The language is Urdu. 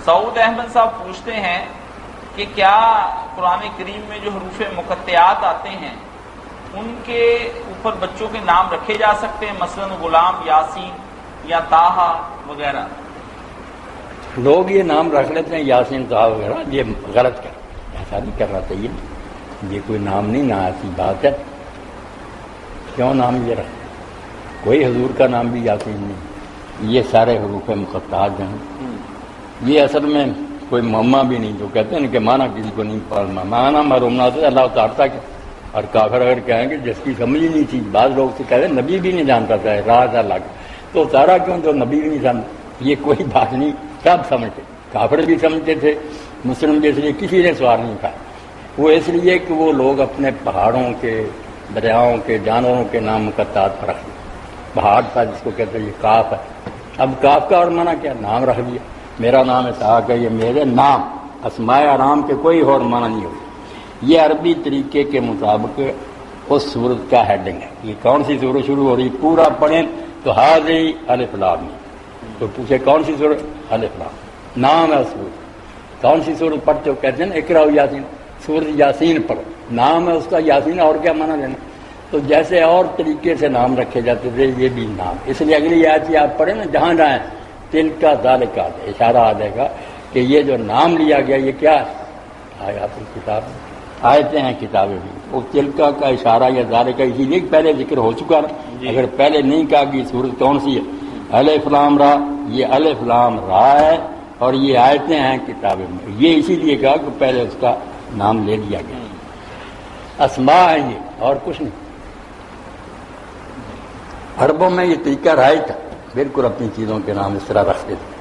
سعود احمد صاحب پوچھتے ہیں کہ کیا قرآن کریم میں جو حروف مقطعات آتے ہیں ان کے اوپر بچوں کے نام رکھے جا سکتے ہیں، مثلا غلام، یاسین یا طٰہٰ وغیرہ؟ لوگ یہ نام رکھ لیتے ہیں یاسین طٰہٰ وغیرہ، یہ غلط ہے، ایسا نہیں کرنا چاہیے، یہ کوئی نام نہیں، نہ ایسی بات ہے، کیوں نام یہ رکھ؟ کوئی حضور کا نام بھی یاسین نہیں، یہ سارے حروف مقطعات جو ہیں یہ اصل میں کوئی معمہ بھی نہیں، جو کہتے ہیں کہ مانا کسی کو نہیں پڑھنا، مانا معلوم نہ تو اللہ اتارتا کیا، اور کافر اگر کہیں کہ جس کی سمجھ ہی نہیں تھی، بعض لوگ سے کہتے ہیں نبی بھی نہیں جانتا تھا راز اللہ کا، تو اتارا کیوں جو نبی بھی نہیں جانتا؟ یہ کوئی بات نہیں، سب سمجھتے، کافر بھی سمجھتے تھے، مسلم بھی، اس لیے کسی نے سوال نہیں کہا، وہ اس لیے کہ وہ لوگ اپنے پہاڑوں کے، دریاؤں کے، جانوروں کے نام مقطعات پر رکھتے، پہاڑ تھا جس کو کہتے ہیں یہ کاف ہے، اب کاف کا اور معنی کیا؟ نام رکھ دیا، میرا نام اسحاق ہے، یہ میرے نام، اسماء آرام کے کوئی اور معنی نہیں ہوگا، یہ عربی طریقے کے مطابق اس سورت کا ہیڈنگ ہے، یہ کون سی سورت شروع ہو رہی، پورا پڑھیں تو حاضی الف لام، تو پوچھے کون سی سورت؟ الف لام، نام ہے سورت، کون سی سورت پڑھتے ہو؟ کہتے ہیں نا اقرأ یاسین، سورت یاسین پڑھو، نام ہے اس کا یاسین، اور کیا معنی لینا؟ تو جیسے اور طریقے سے نام رکھے جاتے تھے یہ بھی نام، اس لیے اگلی آیت آپ پڑھیں نا، جہاں جائیں تلک ذالک اشارہ آ جائے گا کہ یہ جو نام لیا گیا یہ کیا ہے؟ آیات الکتاب، آیتیں ہیں کتابیں بھی، وہ تلکا کا اشارہ یا ذالک، اسی لیے پہلے ذکر ہو چکا نا، اگر پہلے نہیں کہا کہ سورت کون سی ہے، الف لام را، یہ الف لام را ہے، اور یہ آیتیں ہیں کتابیں میں، یہ اسی لیے کہا کہ پہلے اس کا نام لے لیا گیا، اسماء ہے یہ، اور کچھ نہیں۔ عربوں میں یہ طریقہ رائج تھا، بالکل اپنی چیزوں کے نام اس طرح رکھتے تھے۔